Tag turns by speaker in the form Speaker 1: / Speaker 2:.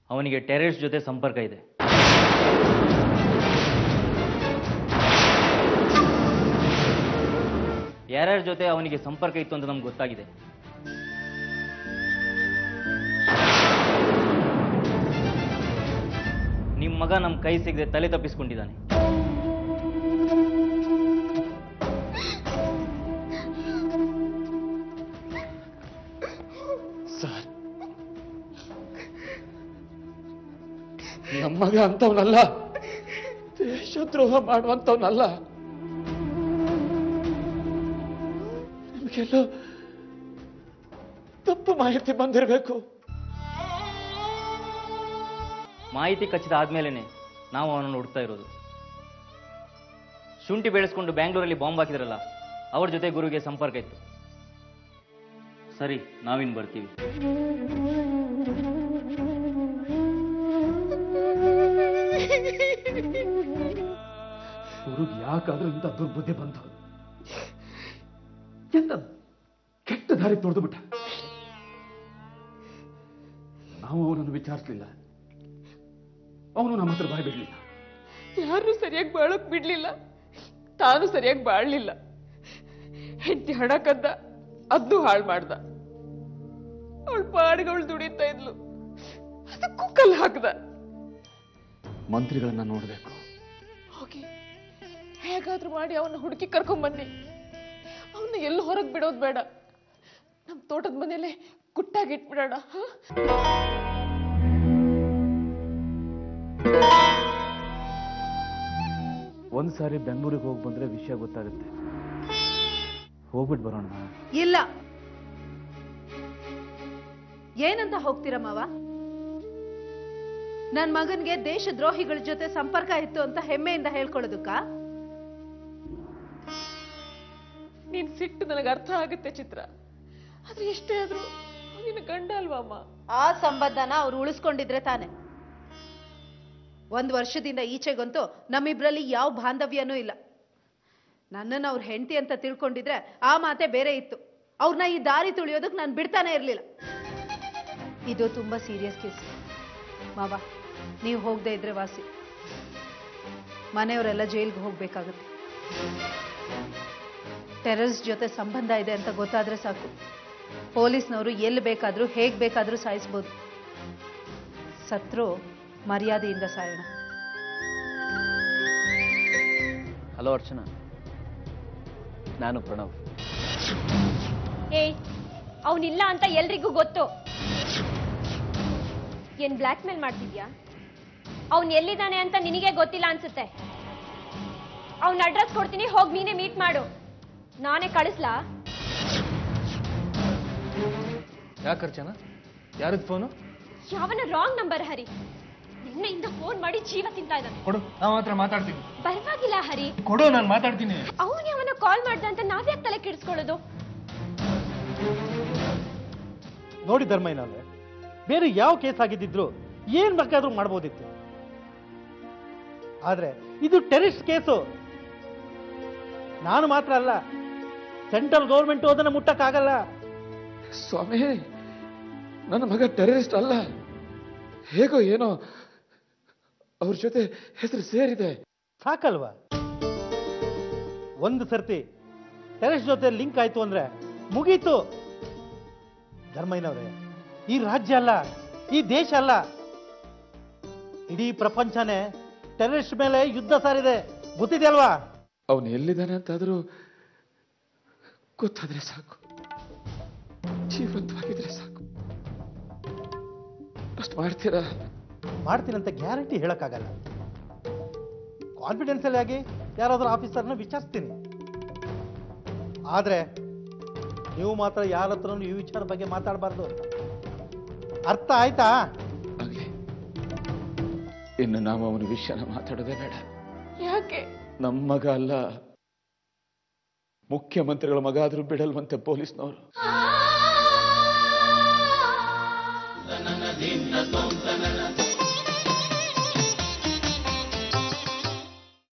Speaker 1: ಅವನಿಗೆ ಟೆರರಿಸ್ಟ್ ಜೊತೆ ಸಂಪರ್ಕ ಇದೆ. ಯಾರ್ಯಾರ ಜೊತೆ ಅವನಿಗೆ ಸಂಪರ್ಕ ಇತ್ತು ಅಂತ ನಮ್ಗೆ ಗೊತ್ತಾಗಿದೆ. ನಿಮ್ಮ ಮಗ ನಮ್ಮ ಕೈ ಸಿಗದೆ ತಲೆ ತಪ್ಪಿಸ್ಕೊಂಡಿದ್ದಾನೆ.
Speaker 2: ಸರ್, ನಮ್ಮ ಮಗ ಅಂತವನಲ್ಲ, ದೇಶದ್ರೋಹ ಮಾಡುವಂತವನಲ್ಲ. ನಿಮಗೆಲ್ಲೋ ತಪ್ಪು ಮಾಹಿತಿ ಬಂದಿರಬೇಕು.
Speaker 1: ಮಾಹಿತಿ ಖಚಿತ ಆದ್ಮೇಲೆನೆ ನಾವು ಅವನನ್ನು ಹುಡುಕ್ತಾ ಇರೋದು. ಶುಂಠಿ ಬೆಳೆಸ್ಕೊಂಡು ಬ್ಯಾಂಗ್ಳೂರಲ್ಲಿ ಬಾಂಬ್ ಹಾಕಿದ್ರಲ್ಲ, ಅವ್ರ ಜೊತೆ ಗುರುಗೆ ಸಂಪರ್ಕ ಇತ್ತು. ಸರಿ, ನಾವಿನ್ ಬರ್ತೀವಿ.
Speaker 2: ಗುರುಗೆ ಯಾಕಾದ್ರೂ ಇಂಥ ದುರ್ಬುದ್ಧಿ ಬಂತು? ಎಂತ ಕೆಟ್ಟ ದಾರಿ ತೊಳೆದು ಬಿಟ್ಟ. ನಾವು ಅವನನ್ನು ವಿಚಾರಿಸಲಿಲ್ಲ, ಅವನು ನಮ್ಮ ಹತ್ರ ಬಾಯ್ ಬಿಡ್ಲಿಲ್ಲ.
Speaker 3: ಯಾರು ಸರಿಯಾಗಿ ಬಾಳಕ್ ಬಿಡ್ಲಿಲ್ಲ, ತಾನು ಸರಿಯಾಗಿ ಬಾಳ್ಲಿಲ್ಲ. ಹೆಂಡತಿ ಹಣ ಕದ್ದ, ಅದನ್ನು ಹಾಳು ಮಾಡ್ದ. ಅವಳ ಪಾಡಿಗಳು ದುಡಿತಾ ಇದ್ಲು, ಅದಕ್ಕೂ ಕಲ್ಲು ಹಾಕ್ದ.
Speaker 2: ಮಂತ್ರಿಗಳನ್ನ ನೋಡ್ಬೇಕು.
Speaker 3: ಹೋಗಿ ಹೇಗಾದ್ರೂ ಮಾಡಿ ಅವನ್ನ ಹುಡುಕಿ ಕರ್ಕೊಂಡ್ ಬನ್ನಿ. ಅವನ್ನ ಎಲ್ಲೂ ಹೊರಗೆ ಬಿಡೋದು ಬೇಡ. ನಮ್ ತೋಟದ ಮನೇಲೆ ಗುಟ್ಟಾಗಿಟ್ಬಿಡೋಣ.
Speaker 2: ಒಂದ್ಸಾರಿ ಬೆಂಗಳೂರಿಗೆ ಹೋಗಿ ಬಂದ್ರೆ ವಿಷಯ ಗೊತ್ತಾಗುತ್ತೆ. ಹೋಗ್ಬಿಟ್ಟು ಬರೋಣ.
Speaker 4: ಇಲ್ಲ, ಏನಂತ ಹೋಗ್ತೀರ ಮಾವ? ನನ್ ಮಗನ್ಗೆ ದೇಶದ್ರೋಹಿಗಳ ಜೊತೆ ಸಂಪರ್ಕ ಇತ್ತು ಅಂತ ಹೆಮ್ಮೆಯಿಂದ ಹೇಳ್ಕೊಳ್ಳೋದಕ್ಕ?
Speaker 3: ನೀನ್ ಸಿಟ್ಟು ನನಗೆ ಅರ್ಥ ಆಗುತ್ತೆ ಚಿತ್ರ, ಆದ್ರೆ ಎಷ್ಟೇ ಆದ್ರೂ ನಿನ್ನ ಗಂಡ ಅಲ್ವಾ ಅಮ್ಮ?
Speaker 4: ಆ ಸಂಬಂಧನ ಅವ್ರು ಉಳಿಸ್ಕೊಂಡಿದ್ರೆ ತಾನೆ. 1 ವರ್ಷದಿಂದ ಈಚೆಗಂತೂ ನಮ್ಮಿಬ್ರಲ್ಲಿ ಯಾವ ಬಾಂಧವ್ಯನೂ ಇಲ್ಲ. ನನ್ನನ್ನು ಅವ್ರ ಹೆಂಡತಿ ಅಂತ ತಿಳ್ಕೊಂಡಿದ್ರೆ ಆ ಮಾತೆ ಬೇರೆ ಇತ್ತು. ಅವ್ರನ್ನ ಈ ದಾರಿ ತುಳಿಯೋದಕ್ಕೆ ನಾನು ಬಿಡ್ತಾನೆ ಇರ್ಲಿಲ್ಲ. ಇದು ತುಂಬಾ ಸೀರಿಯಸ್ ಕೇಸ್ ಮಾವ. ನೀವು ಹೋಗದೆ ಇದ್ರೆ ವಾಸಿ. ಮನೆಯವರೆಲ್ಲ ಜೈಲ್ಗೆ ಹೋಗ್ಬೇಕಾಗುತ್ತೆ. ಟೆರರಿಸ್ಟ್ ಜೊತೆ ಸಂಬಂಧ ಇದೆ ಅಂತ ಗೊತ್ತಾದ್ರೆ ಸಾಕು, ಪೊಲೀಸ್ನವರು ಎಲ್ಲಿ ಬೇಕಾದ್ರೂ ಹೇಗ್ ಬೇಕಾದ್ರೂ ಸಾಯಿಸ್ಬೋದು. ಸತ್ರು ಮರ್ಯಾದೆಯಿಂದ ಸಾಯೋಣ.
Speaker 5: ಹಲೋ ಅರ್ಚನಾ, ನಾನು ಪ್ರಣವ್.
Speaker 6: ಏಯ್, ಅವನಿಲ್ಲ ಅಂತ ಎಲ್ರಿಗೂ ಗೊತ್ತು. ಏನ್ ಬ್ಲ್ಯಾಕ್ ಮೇಲ್ ಮಾಡ್ತಿದ್ಯಾ? ಅವನ್ ಎಲ್ಲಿದ್ದಾನೆ ಅಂತ ನಿನಗೆ ಗೊತ್ತಿಲ್ಲ ಅನ್ಸುತ್ತೆ. ಅವನ ಅಡ್ರೆಸ್ ಕೊಡ್ತೀನಿ, ಹೋಗಿ ನೀನೇ ಮೀಟ್ ಮಾಡು. ನಾನೇ ಕಳಿಸ್ಲಾ?
Speaker 5: ಯಾಕೆ ಅರ್ಚನಾ, ಯಾರದ್ ಫೋನು?
Speaker 6: ಯಾವನ ರಾಂಗ್ ನಂಬರ್ ಹರಿ. ನಿನ್ನೆಯಿಂದ ಫೋನ್ ಮಾಡಿ ಜೀವ ತಿಂತಾ ಇದ್ದಾನೆ.
Speaker 5: ಕೊಡು, ನಾವು ಮಾತ್ರ ಮಾತಾಡ್ತೀನಿ.
Speaker 6: ಪರವಾಗಿಲ್ಲ ಹರಿ,
Speaker 5: ಕೊಡು, ನಾನು ಮಾತಾಡ್ತೀನಿ.
Speaker 6: ಅವನು ಯಾವನ ಕಾಲ್ ಮಾಡ್ದ ಅಂತ ನಾವ್ಯಾಕೆ ತಲೆ ಕೆಡಿಸ್ಕೊಳ್ಳೋದು?
Speaker 7: ನೋಡಿ ಧರ್ಮಯ್ಯನವ್ರೆ, ಬೇರೆ ಯಾವ ಕೇಸ್ ಆಗಿದ್ದಿದ್ರು ಏನ್ ಬೇಕಾದ್ರೂ ಮಾಡ್ಬೋದಿತ್ತು. ಆದ್ರೆ ಇದು ಟೆರರಿಸ್ಟ್ ಕೇಸು. ನಾನು ಮಾತ್ರ ಅಲ್ಲ, ಸೆಂಟ್ರಲ್ ಗೌರ್ಮೆಂಟ್ ಅದನ್ನ ಮುಟ್ಟಕ್ಕಾಗಲ್ಲ.
Speaker 2: ಸ್ವಾಮಿ, ನನ್ನ ಮಗ ಟೆರರಿಸ್ಟ್ ಅಲ್ಲ. ಹೇಗೋ ಏನೋ ಅವ್ರ ಜೊತೆ ಹೆಸರು ಸೇರಿದೆ.
Speaker 7: ಸಾಕಲ್ವಾ? ಒಂದು ಸರ್ತಿ ಟೆರರಿಸ್ಟ್ ಜೊತೆ ಲಿಂಕ್ ಆಯ್ತು ಅಂದ್ರೆ ಮುಗೀತು. ಧರ್ಮಯ್ಯನವ್ರೆ, ಈ ರಾಜ್ಯ ಅಲ್ಲ, ಈ ದೇಶ ಅಲ್ಲ, ಇಡೀ ಪ್ರಪಂಚನೇ ಟೆರರಿಸ್ಟ್ ಮೇಲೆ ಯುದ್ಧ ಸಾರಿದೆ. ಗೊತ್ತಿದೆಯಲ್ವಾ?
Speaker 2: ಅವನು ಎಲ್ಲಿದ್ದಾನೆ ಅಂತಾದ್ರೂ ಗೊತ್ತಾದ್ರೆ ಸಾಕು, ಜೀವಂತವಾಗಿದ್ರೆ ಸಾಕು. ಅಷ್ಟು ಮಾಡ್ತೀರಾ?
Speaker 7: ಮಾಡ್ತೀನಂತ ಗ್ಯಾರಂಟಿ ಹೇಳಕ್ಕಾಗಲ್ಲ. ಕಾನ್ಫಿಡೆನ್ಸ್ ಅಲ್ಲಿ ಆಗಿ ಯಾರಾದ್ರೂ ಆಫೀಸರ್ನ ವಿಚಾರಿಸ್ತೀನಿ. ಆದ್ರೆ ನೀವು ಮಾತ್ರ ಯಾರ ಹತ್ರನೂ ಈ ವಿಚಾರ ಬಗ್ಗೆ ಮಾತಾಡಬಾರ್ದು. ಅರ್ಥ ಆಯ್ತಾ?
Speaker 2: ಆಗ್ಲಿ, ಇನ್ನು ನಾವು ಅವನ ವಿಷಯನ ಮಾತಾಡೋದೇ ಬೇಡ.
Speaker 3: ಯಾಕೆ?
Speaker 2: ನಮ್ಮ ಮಗ ಅಲ್ಲ, ಮುಖ್ಯಮಂತ್ರಿಗಳ ಮಗ ಆದ್ರೂ ಬಿಡಲ್ವಂತೆ ಪೊಲೀಸ್ನವರು.